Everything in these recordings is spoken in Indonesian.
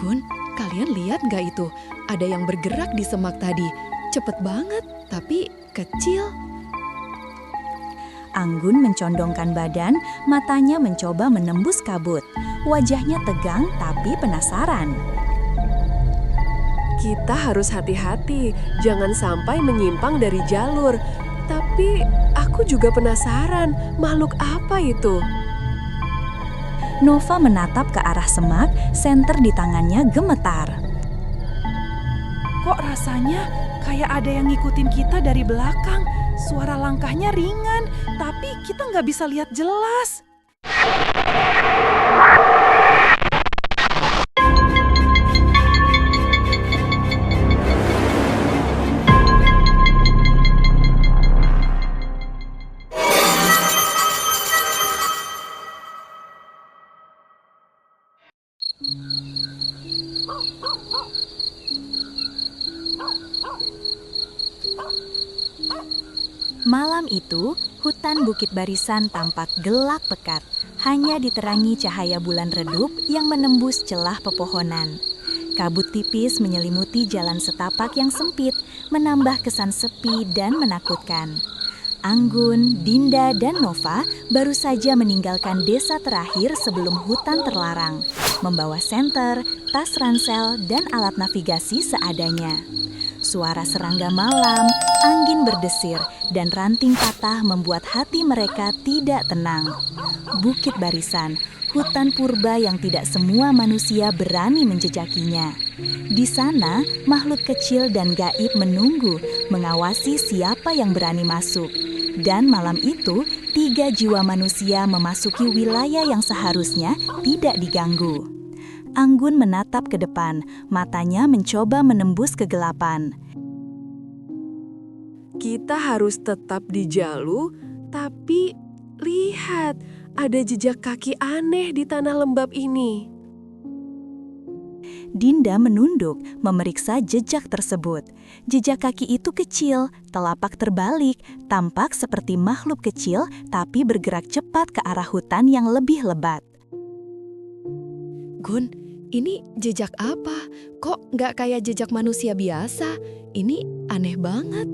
Gun, kalian lihat nggak itu? Ada yang bergerak di semak tadi. Cepet banget, tapi kecil. Anggun mencondongkan badan, matanya mencoba menembus kabut. Wajahnya tegang tapi penasaran. Kita harus hati-hati, jangan sampai menyimpang dari jalur. Tapi aku juga penasaran, makhluk apa itu? Nova menatap ke arah semak, senter di tangannya gemetar. Kok rasanya kayak ada yang ngikutin kita dari belakang? Suara langkahnya ringan, tapi kita nggak bisa lihat jelas. Malam itu, hutan Bukit Barisan tampak gelap pekat, hanya diterangi cahaya bulan redup yang menembus celah pepohonan. Kabut tipis menyelimuti jalan setapak yang sempit, menambah kesan sepi dan menakutkan. Anggun, Dinda, dan Nova baru saja meninggalkan desa terakhir sebelum hutan terlarang, membawa senter, tas ransel, dan alat navigasi seadanya. Suara serangga malam, angin berdesir, dan ranting patah membuat hati mereka tidak tenang. Bukit Barisan, hutan purba yang tidak semua manusia berani menjejakinya. Di sana, makhluk kecil dan gaib menunggu, mengawasi siapa yang berani masuk. Dan malam itu, 3 jiwa manusia memasuki wilayah yang seharusnya tidak diganggu. Anggun menatap ke depan, matanya mencoba menembus kegelapan. Kita harus tetap di jalur, tapi lihat, ada jejak kaki aneh di tanah lembab ini. Dinda menunduk, memeriksa jejak tersebut. Jejak kaki itu kecil, telapak terbalik, tampak seperti makhluk kecil tapi bergerak cepat ke arah hutan yang lebih lebat. Gun, ini jejak apa? Kok nggak kayak jejak manusia biasa? Ini aneh banget.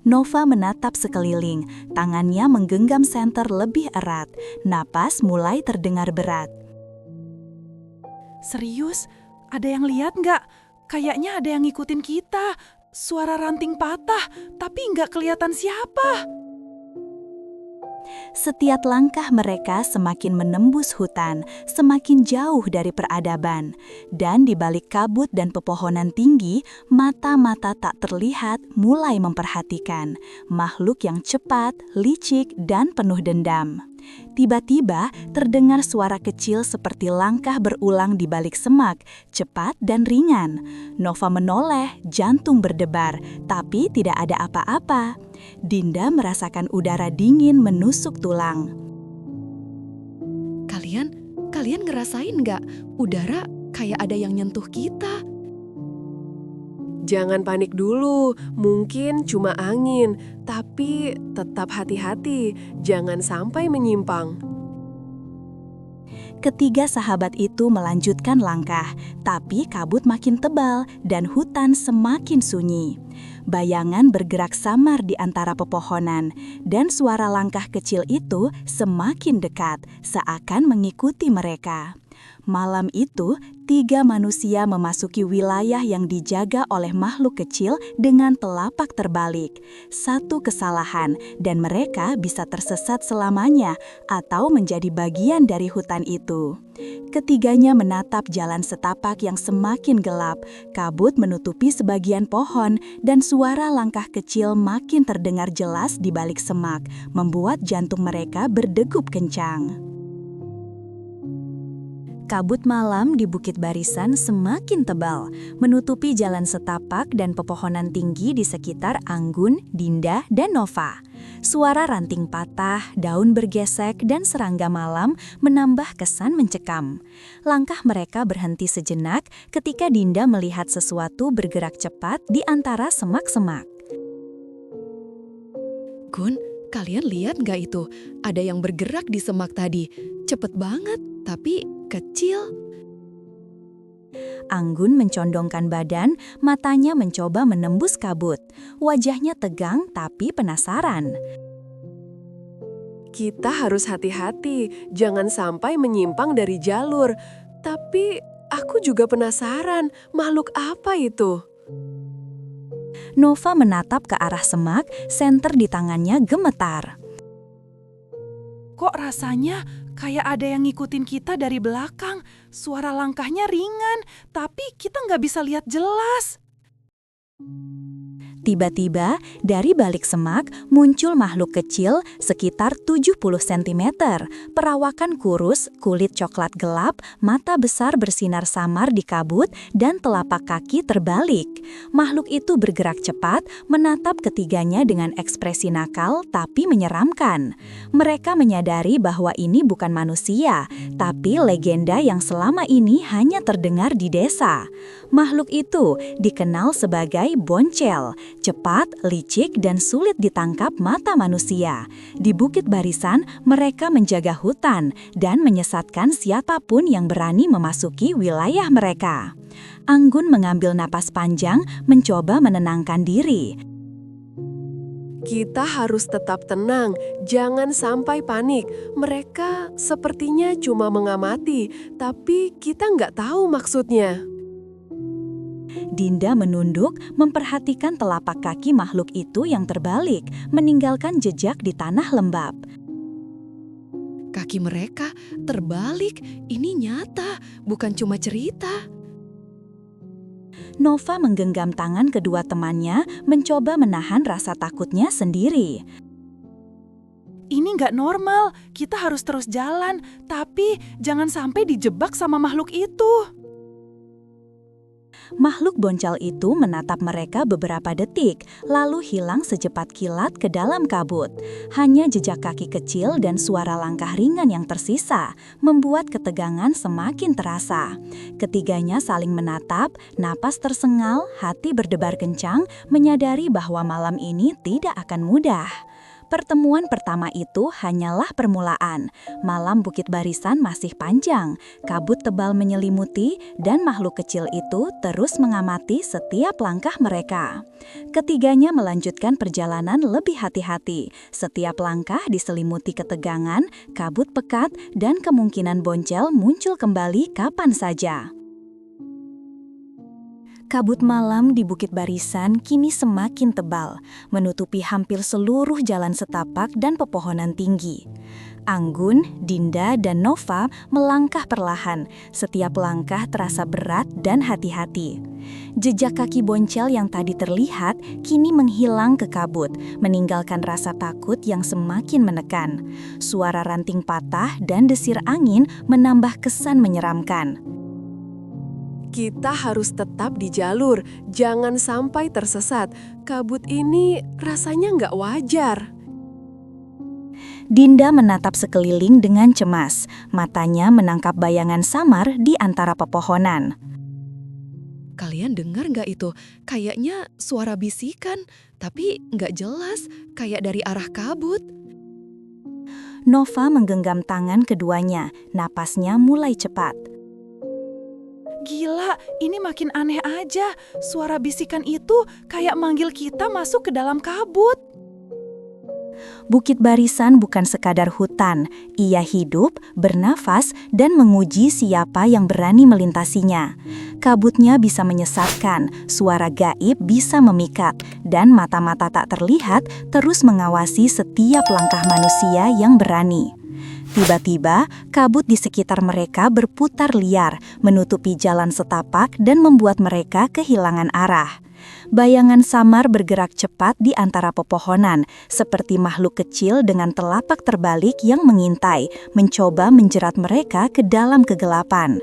Nova menatap sekeliling, tangannya menggenggam senter lebih erat, napas mulai terdengar berat. Serius? Ada yang lihat nggak? Kayaknya ada yang ngikutin kita. Suara ranting patah, tapi nggak kelihatan siapa. Setiap langkah mereka semakin menembus hutan, semakin jauh dari peradaban. Dan di balik kabut dan pepohonan tinggi, mata-mata tak terlihat mulai memperhatikan makhluk yang cepat, licik, dan penuh dendam. Tiba-tiba terdengar suara kecil seperti langkah berulang di balik semak, cepat dan ringan. Nova menoleh, jantung berdebar, tapi tidak ada apa-apa. Dinda merasakan udara dingin menusuk tulang. Kalian ngerasain nggak? Udara kayak ada yang nyentuh kita. Jangan panik dulu, mungkin cuma angin, tapi tetap hati-hati, jangan sampai menyimpang. Ketiga sahabat itu melanjutkan langkah, tapi kabut makin tebal dan hutan semakin sunyi. Bayangan bergerak samar di antara pepohonan, dan suara langkah kecil itu semakin dekat, seakan mengikuti mereka. Malam itu, 3 manusia memasuki wilayah yang dijaga oleh makhluk kecil dengan telapak terbalik. Satu kesalahan, dan mereka bisa tersesat selamanya atau menjadi bagian dari hutan itu. Ketiganya menatap jalan setapak yang semakin gelap, kabut menutupi sebagian pohon, dan suara langkah kecil makin terdengar jelas di balik semak, membuat jantung mereka berdegup kencang. Kabut malam di Bukit Barisan semakin tebal, menutupi jalan setapak dan pepohonan tinggi di sekitar Anggun, Dinda, dan Nova. Suara ranting patah, daun bergesek, dan serangga malam menambah kesan mencekam. Langkah mereka berhenti sejenak ketika Dinda melihat sesuatu bergerak cepat di antara semak-semak. Gun, kalian lihat nggak itu? Ada yang bergerak di semak tadi. Cepet banget, tapi kecil. Anggun mencondongkan badan, matanya mencoba menembus kabut. Wajahnya tegang tapi penasaran. Kita harus hati-hati, jangan sampai menyimpang dari jalur. Tapi aku juga penasaran, makhluk apa itu? Nova menatap ke arah semak, senter di tangannya gemetar. Kok rasanya kayak ada yang ngikutin kita dari belakang? Suara langkahnya ringan, tapi kita nggak bisa lihat jelas. Tiba-tiba, dari balik semak muncul makhluk kecil sekitar 70 cm. Perawakan kurus, kulit coklat gelap, mata besar bersinar samar di kabut, dan telapak kaki terbalik. Makhluk itu bergerak cepat, menatap ketiganya dengan ekspresi nakal tapi menyeramkan. Mereka menyadari bahwa ini bukan manusia, tapi legenda yang selama ini hanya terdengar di desa. Makhluk itu dikenal sebagai Boncel. Cepat, licik, dan sulit ditangkap mata manusia. Di Bukit Barisan, mereka menjaga hutan dan menyesatkan siapapun yang berani memasuki wilayah mereka. Anggun mengambil napas panjang, mencoba menenangkan diri. Kita harus tetap tenang, jangan sampai panik. Mereka sepertinya cuma mengamati, tapi kita nggak tahu maksudnya. Dinda menunduk, memperhatikan telapak kaki makhluk itu yang terbalik, meninggalkan jejak di tanah lembab. Kaki mereka terbalik, ini nyata, bukan cuma cerita. Nova menggenggam tangan kedua temannya, mencoba menahan rasa takutnya sendiri. Ini nggak normal, kita harus terus jalan, tapi jangan sampai dijebak sama makhluk itu. Makhluk Boncel itu menatap mereka beberapa detik, lalu hilang secepat kilat ke dalam kabut. Hanya jejak kaki kecil dan suara langkah ringan yang tersisa, membuat ketegangan semakin terasa. Ketiganya saling menatap, napas tersengal, hati berdebar kencang, menyadari bahwa malam ini tidak akan mudah. Pertemuan pertama itu hanyalah permulaan. Malam Bukit Barisan masih panjang, kabut tebal menyelimuti, dan makhluk kecil itu terus mengamati setiap langkah mereka. Ketiganya melanjutkan perjalanan lebih hati-hati. Setiap langkah diselimuti ketegangan, kabut pekat, dan kemungkinan Boncel muncul kembali kapan saja. Kabut malam di Bukit Barisan kini semakin tebal, menutupi hampir seluruh jalan setapak dan pepohonan tinggi. Anggun, Dinda, dan Nova melangkah perlahan. Setiap langkah terasa berat dan hati-hati. Jejak kaki Boncel yang tadi terlihat kini menghilang ke kabut, meninggalkan rasa takut yang semakin menekan. Suara ranting patah dan desir angin menambah kesan menyeramkan. Kita harus tetap di jalur, jangan sampai tersesat. Kabut ini rasanya nggak wajar. Dinda menatap sekeliling dengan cemas. Matanya menangkap bayangan samar di antara pepohonan. Kalian dengar nggak itu? Kayaknya suara bisikan, tapi nggak jelas, kayak dari arah kabut. Nova menggenggam tangan keduanya, napasnya mulai cepat. Gila, ini makin aneh aja. Suara bisikan itu kayak manggil kita masuk ke dalam kabut. Bukit Barisan bukan sekadar hutan. Ia hidup, bernafas, dan menguji siapa yang berani melintasinya. Kabutnya bisa menyesatkan, suara gaib bisa memikat, dan mata-mata tak terlihat terus mengawasi setiap langkah manusia yang berani. Tiba-tiba, kabut di sekitar mereka berputar liar, menutupi jalan setapak dan membuat mereka kehilangan arah. Bayangan samar bergerak cepat di antara pepohonan, seperti makhluk kecil dengan telapak terbalik yang mengintai, mencoba menjerat mereka ke dalam kegelapan.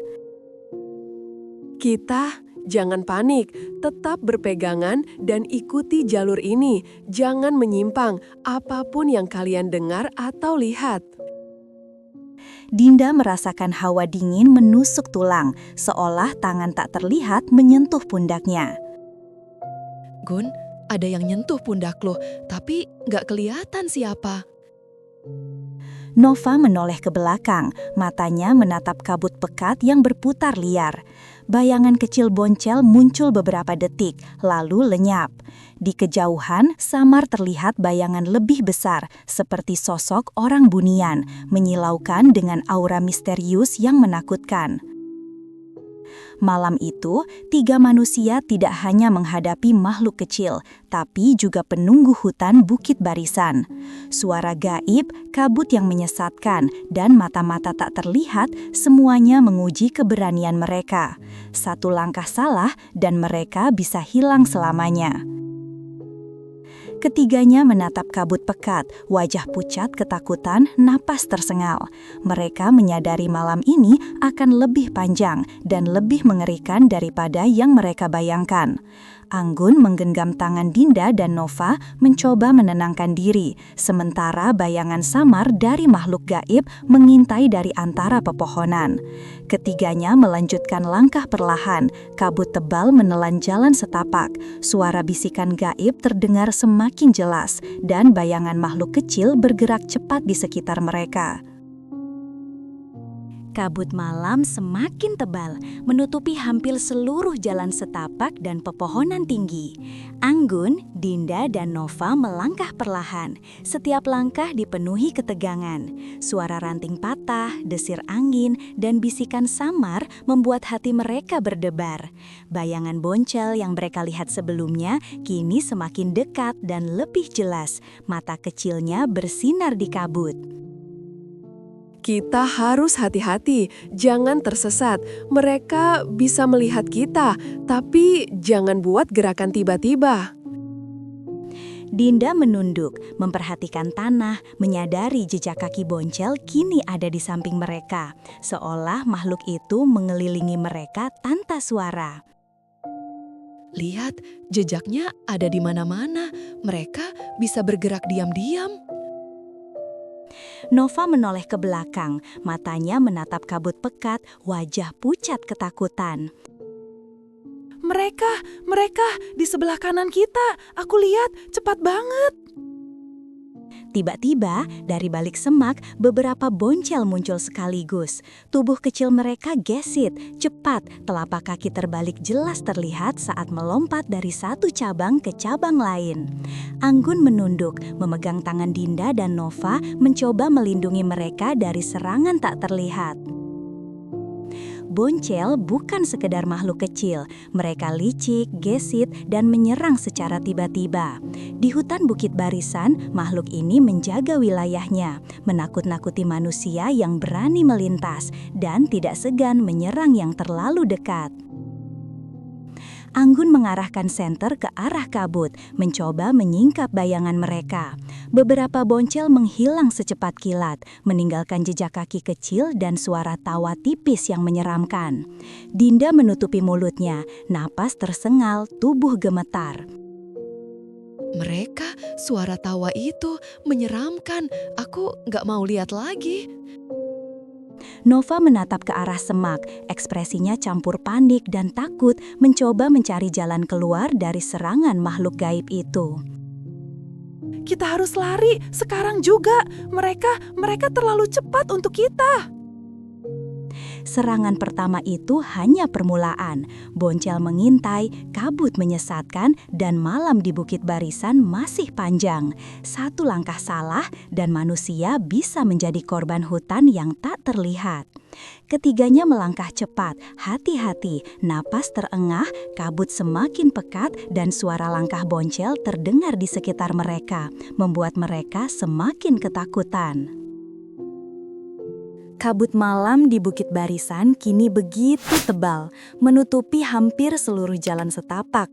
Kita jangan panik, tetap berpegangan dan ikuti jalur ini. Jangan menyimpang apapun yang kalian dengar atau lihat. Dinda merasakan hawa dingin menusuk tulang, seolah tangan tak terlihat menyentuh pundaknya. Gun, ada yang nyentuh pundak lo, tapi nggak kelihatan siapa. Nova menoleh ke belakang, matanya menatap kabut pekat yang berputar liar. Bayangan kecil Boncel muncul beberapa detik, lalu lenyap. Di kejauhan, samar terlihat bayangan lebih besar, seperti sosok orang bunian, menyilaukan dengan aura misterius yang menakutkan. Malam itu, 3 manusia tidak hanya menghadapi makhluk kecil, tapi juga penunggu hutan Bukit Barisan. Suara gaib, kabut yang menyesatkan, dan mata-mata tak terlihat, semuanya menguji keberanian mereka. Satu langkah salah, dan mereka bisa hilang selamanya. Ketiganya menatap kabut pekat, wajah pucat ketakutan, napas tersengal. Mereka menyadari malam ini akan lebih panjang dan lebih mengerikan daripada yang mereka bayangkan. Anggun menggenggam tangan Dinda dan Nova mencoba menenangkan diri, sementara bayangan samar dari makhluk gaib mengintai dari antara pepohonan. Ketiganya melanjutkan langkah perlahan, kabut tebal menelan jalan setapak, suara bisikan gaib terdengar semakin jelas, dan bayangan makhluk kecil bergerak cepat di sekitar mereka. Kabut malam semakin tebal, menutupi hampir seluruh jalan setapak dan pepohonan tinggi. Anggun, Dinda, dan Nova melangkah perlahan. Setiap langkah dipenuhi ketegangan. Suara ranting patah, desir angin, dan bisikan samar membuat hati mereka berdebar. Bayangan Boncel yang mereka lihat sebelumnya kini semakin dekat dan lebih jelas. Mata kecilnya bersinar di kabut. Kita harus hati-hati, jangan tersesat. Mereka bisa melihat kita, tapi jangan buat gerakan tiba-tiba. Dinda menunduk, memperhatikan tanah, menyadari jejak kaki Boncel kini ada di samping mereka, seolah makhluk itu mengelilingi mereka tanpa suara. Lihat, jejaknya ada di mana-mana. Mereka bisa bergerak diam-diam. Nova menoleh ke belakang, matanya menatap kabut pekat, wajah pucat ketakutan. Mereka di sebelah kanan kita. Aku lihat cepat banget. Tiba-tiba, dari balik semak, beberapa Boncel muncul sekaligus. Tubuh kecil mereka gesit, cepat, telapak kaki terbalik jelas terlihat saat melompat dari satu cabang ke cabang lain. Anggun menunduk, memegang tangan Dinda dan Nova, mencoba melindungi mereka dari serangan tak terlihat. Boncel bukan sekedar makhluk kecil, mereka licik, gesit, dan menyerang secara tiba-tiba. Di hutan Bukit Barisan, makhluk ini menjaga wilayahnya, menakut-nakuti manusia yang berani melintas, dan tidak segan menyerang yang terlalu dekat. Anggun mengarahkan senter ke arah kabut, mencoba menyingkap bayangan mereka. Beberapa Boncel menghilang secepat kilat, meninggalkan jejak kaki kecil dan suara tawa tipis yang menyeramkan. Dinda menutupi mulutnya, napas tersengal, tubuh gemetar. Mereka, suara tawa itu menyeramkan. Aku nggak mau lihat lagi. Nova menatap ke arah semak, ekspresinya campur panik dan takut, mencoba mencari jalan keluar dari serangan makhluk gaib itu. Kita harus lari sekarang juga. Mereka terlalu cepat untuk kita. Serangan pertama itu hanya permulaan. Boncel mengintai, kabut menyesatkan, dan malam di Bukit Barisan masih panjang. Satu langkah salah dan manusia bisa menjadi korban hutan yang tak terlihat. Ketiganya melangkah cepat, hati-hati, napas terengah, kabut semakin pekat, dan suara langkah Boncel terdengar di sekitar mereka, membuat mereka semakin ketakutan. Kabut malam di Bukit Barisan kini begitu tebal, menutupi hampir seluruh jalan setapak.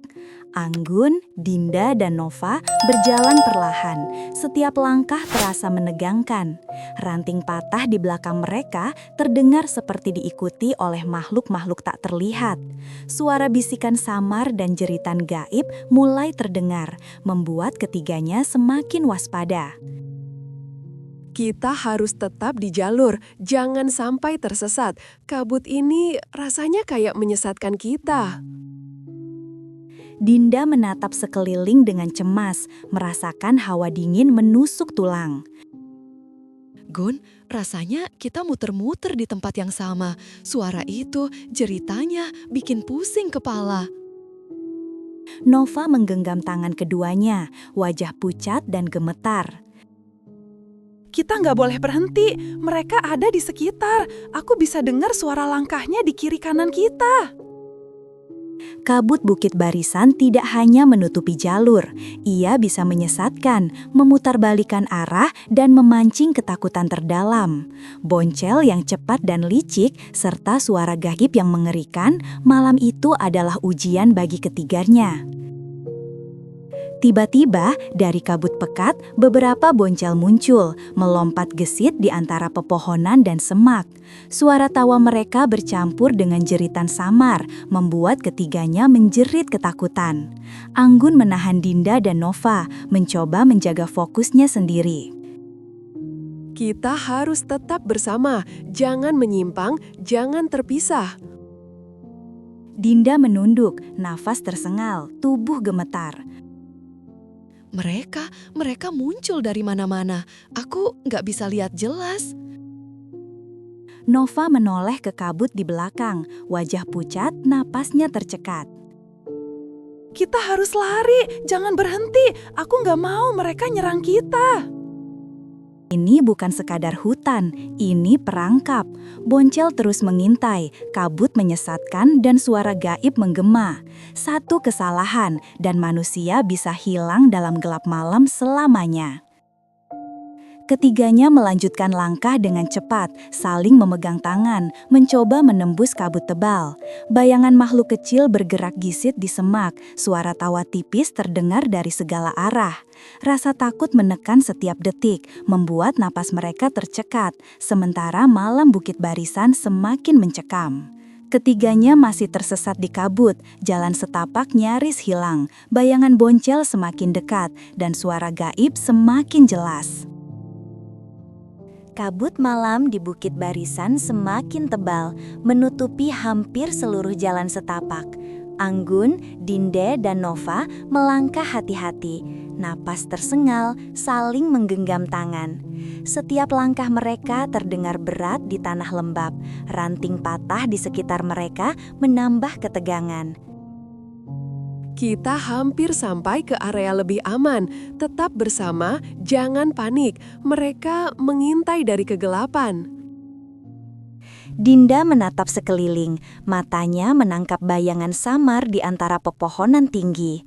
Anggun, Dinda, dan Nova berjalan perlahan. Setiap langkah terasa menegangkan. Ranting patah di belakang mereka terdengar seperti diikuti oleh makhluk-makhluk tak terlihat. Suara bisikan samar dan jeritan gaib mulai terdengar, membuat ketiganya semakin waspada. Kita harus tetap di jalur, jangan sampai tersesat. Kabut ini rasanya kayak menyesatkan kita. Dinda menatap sekeliling dengan cemas, merasakan hawa dingin menusuk tulang. Gun, rasanya kita muter-muter di tempat yang sama. Suara itu, jeritanya, bikin pusing kepala. Nova menggenggam tangan keduanya, wajah pucat dan gemetar. Kita nggak boleh berhenti, mereka ada di sekitar. Aku bisa dengar suara langkahnya di kiri kanan kita. Kabut Bukit Barisan tidak hanya menutupi jalur, ia bisa menyesatkan, memutarbalikkan arah, dan memancing ketakutan terdalam. Boncel yang cepat dan licik, serta suara gaib yang mengerikan, malam itu adalah ujian bagi ketiganya. Tiba-tiba, dari kabut pekat, beberapa boncel muncul, melompat gesit di antara pepohonan dan semak. Suara tawa mereka bercampur dengan jeritan samar, membuat ketiganya menjerit ketakutan. Anggun menahan Dinda dan Nova, mencoba menjaga fokusnya sendiri. Kita harus tetap bersama, jangan menyimpang, jangan terpisah. Dinda menunduk, nafas tersengal, tubuh gemetar. Mereka muncul dari mana-mana. Aku nggak bisa lihat jelas. Nova menoleh ke kabut di belakang, wajah pucat, napasnya tercekat. Kita harus lari, jangan berhenti. Aku nggak mau mereka nyerang kita. Ini bukan sekadar hutan, ini perangkap. Boncel terus mengintai, kabut menyesatkan dan suara gaib menggema. Satu kesalahan dan manusia bisa hilang dalam gelap malam selamanya. Ketiganya melanjutkan langkah dengan cepat, saling memegang tangan, mencoba menembus kabut tebal. Bayangan makhluk kecil bergerak gisit di semak, suara tawa tipis terdengar dari segala arah. Rasa takut menekan setiap detik, membuat napas mereka tercekat, sementara malam Bukit Barisan semakin mencekam. Ketiganya masih tersesat di kabut, jalan setapak nyaris hilang, bayangan boncel semakin dekat, dan suara gaib semakin jelas. Kabut malam di Bukit Barisan semakin tebal, menutupi hampir seluruh jalan setapak. Anggun, Dinde, dan Nova melangkah hati-hati, napas tersengal, saling menggenggam tangan. Setiap langkah mereka terdengar berat di tanah lembab, ranting patah di sekitar mereka menambah ketegangan. Kita hampir sampai ke area lebih aman. Tetap bersama, jangan panik. Mereka mengintai dari kegelapan. Dinda menatap sekeliling, matanya menangkap bayangan samar di antara pepohonan tinggi.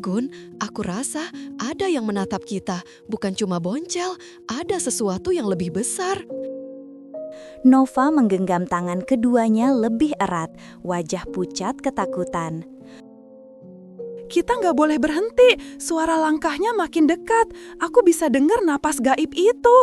Gun, aku rasa ada yang menatap kita. Bukan cuma boncel, ada sesuatu yang lebih besar. Nova menggenggam tangan keduanya lebih erat, wajah pucat ketakutan. Kita nggak boleh berhenti, suara langkahnya makin dekat. Aku bisa dengar napas gaib itu.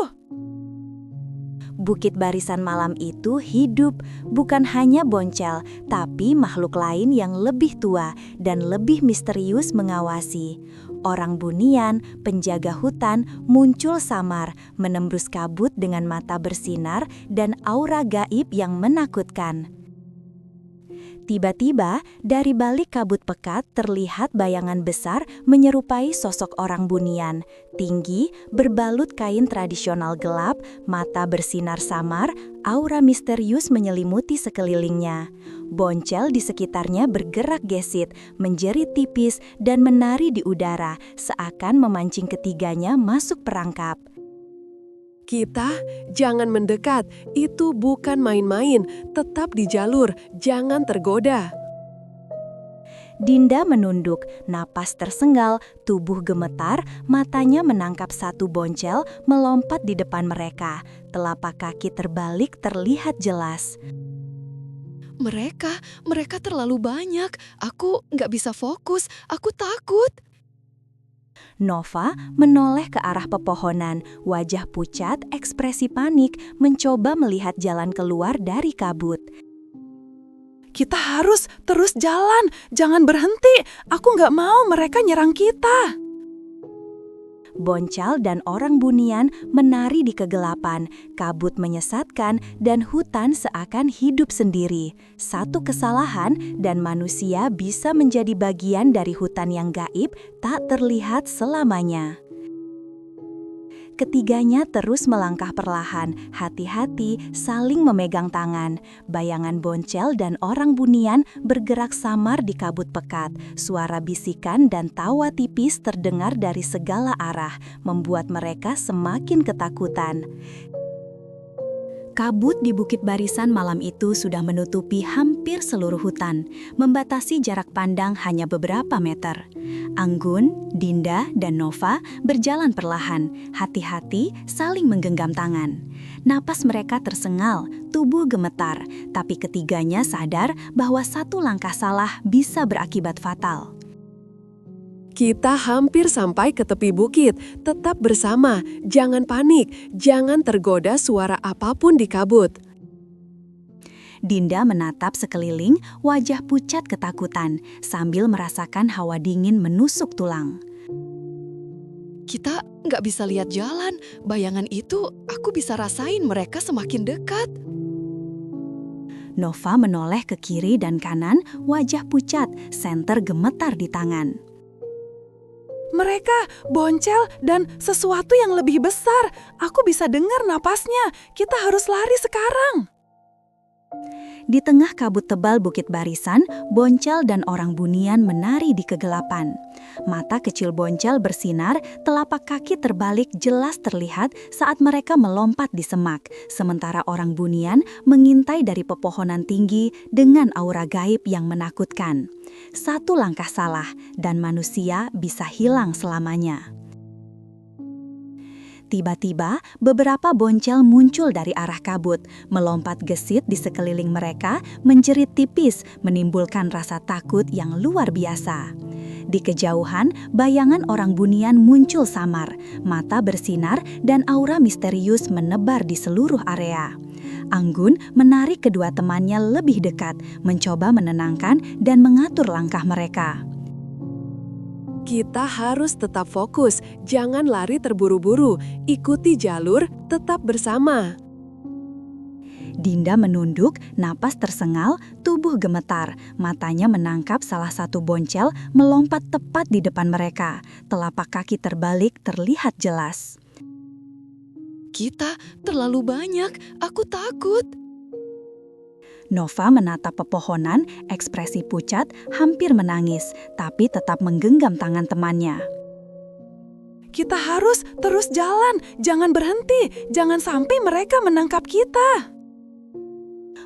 Bukit Barisan malam itu hidup, bukan hanya boncel, tapi makhluk lain yang lebih tua dan lebih misterius mengawasi. Orang bunian, penjaga hutan, muncul samar, menembus kabut dengan mata bersinar dan aura gaib yang menakutkan. Tiba-tiba, dari balik kabut pekat terlihat bayangan besar menyerupai sosok orang bunian. Tinggi, berbalut kain tradisional gelap, mata bersinar samar, aura misterius menyelimuti sekelilingnya. Boncel di sekitarnya bergerak gesit, menjerit tipis, dan menari di udara, seakan memancing ketiganya masuk perangkap. Kita jangan mendekat, itu bukan main-main. Tetap di jalur, jangan tergoda. Dinda menunduk, napas tersengal, tubuh gemetar, matanya menangkap satu boncel melompat di depan mereka. Telapak kaki terbalik terlihat jelas. Mereka terlalu banyak. Aku nggak bisa fokus, aku takut. Nova menoleh ke arah pepohonan, wajah pucat, ekspresi panik, mencoba melihat jalan keluar dari kabut. Kita harus terus jalan, jangan berhenti. Aku nggak mau mereka nyerang kita. Boncel dan orang bunian menari di kegelapan, kabut menyesatkan dan hutan seakan hidup sendiri. Satu kesalahan dan manusia bisa menjadi bagian dari hutan yang gaib tak terlihat selamanya. Ketiganya terus melangkah perlahan, hati-hati saling memegang tangan. Bayangan Boncel dan orang bunian bergerak samar di kabut pekat. Suara bisikan dan tawa tipis terdengar dari segala arah, membuat mereka semakin ketakutan. Kabut di Bukit Barisan malam itu sudah menutupi hampir seluruh hutan, membatasi jarak pandang hanya beberapa meter. Anggun, Dinda, dan Nova berjalan perlahan, hati-hati saling menggenggam tangan. Napas mereka tersengal, tubuh gemetar, tapi ketiganya sadar bahwa satu langkah salah bisa berakibat fatal. Kita hampir sampai ke tepi bukit. Tetap bersama, jangan panik, jangan tergoda suara apapun di kabut. Dinda menatap sekeliling, wajah pucat ketakutan, sambil merasakan hawa dingin menusuk tulang. Kita nggak bisa lihat jalan. Bayangan itu aku bisa rasain mereka semakin dekat. Nova menoleh ke kiri dan kanan, wajah pucat, senter gemetar di tangan. Mereka, Boncel, dan sesuatu yang lebih besar. Aku bisa dengar napasnya. Kita harus lari sekarang. Di tengah kabut tebal Bukit Barisan, Boncel dan orang bunian menari di kegelapan. Mata kecil Boncel bersinar, telapak kaki terbalik jelas terlihat saat mereka melompat di semak, sementara orang bunian mengintai dari pepohonan tinggi dengan aura gaib yang menakutkan. Satu langkah salah, dan manusia bisa hilang selamanya. Tiba-tiba, beberapa Boncel muncul dari arah kabut, melompat gesit di sekeliling mereka, menjerit tipis, menimbulkan rasa takut yang luar biasa. Di kejauhan, bayangan orang bunian muncul samar, mata bersinar dan aura misterius menebar di seluruh area. Anggun menarik kedua temannya lebih dekat, mencoba menenangkan dan mengatur langkah mereka. Kita harus tetap fokus, jangan lari terburu-buru, ikuti jalur, tetap bersama. Dinda menunduk, napas tersengal, tubuh gemetar, matanya menangkap salah satu Boncel melompat tepat di depan mereka. Telapak kaki terbalik terlihat jelas. Kita terlalu banyak, aku takut. Nova menatap pepohonan, ekspresi pucat, hampir menangis, tapi tetap menggenggam tangan temannya. Kita harus terus jalan, jangan berhenti, jangan sampai mereka menangkap kita.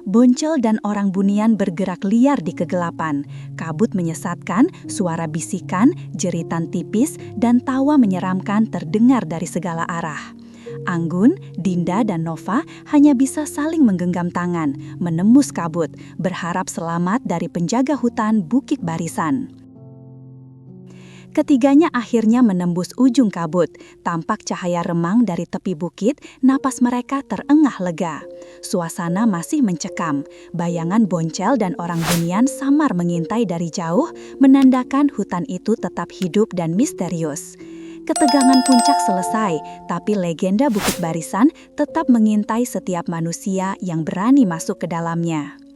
Boncel dan orang bunian bergerak liar di kegelapan. Kabut menyesatkan, suara bisikan, jeritan tipis, dan tawa menyeramkan terdengar dari segala arah. Anggun, Dinda, dan Nova hanya bisa saling menggenggam tangan, menembus kabut, berharap selamat dari penjaga hutan Bukit Barisan. Ketiganya akhirnya menembus ujung kabut. Tampak cahaya remang dari tepi bukit, napas mereka terengah lega. Suasana masih mencekam. Bayangan Boncel dan orang bunian samar mengintai dari jauh, menandakan hutan itu tetap hidup dan misterius. Ketegangan puncak selesai, tapi legenda Bukit Barisan tetap mengintai setiap manusia yang berani masuk ke dalamnya.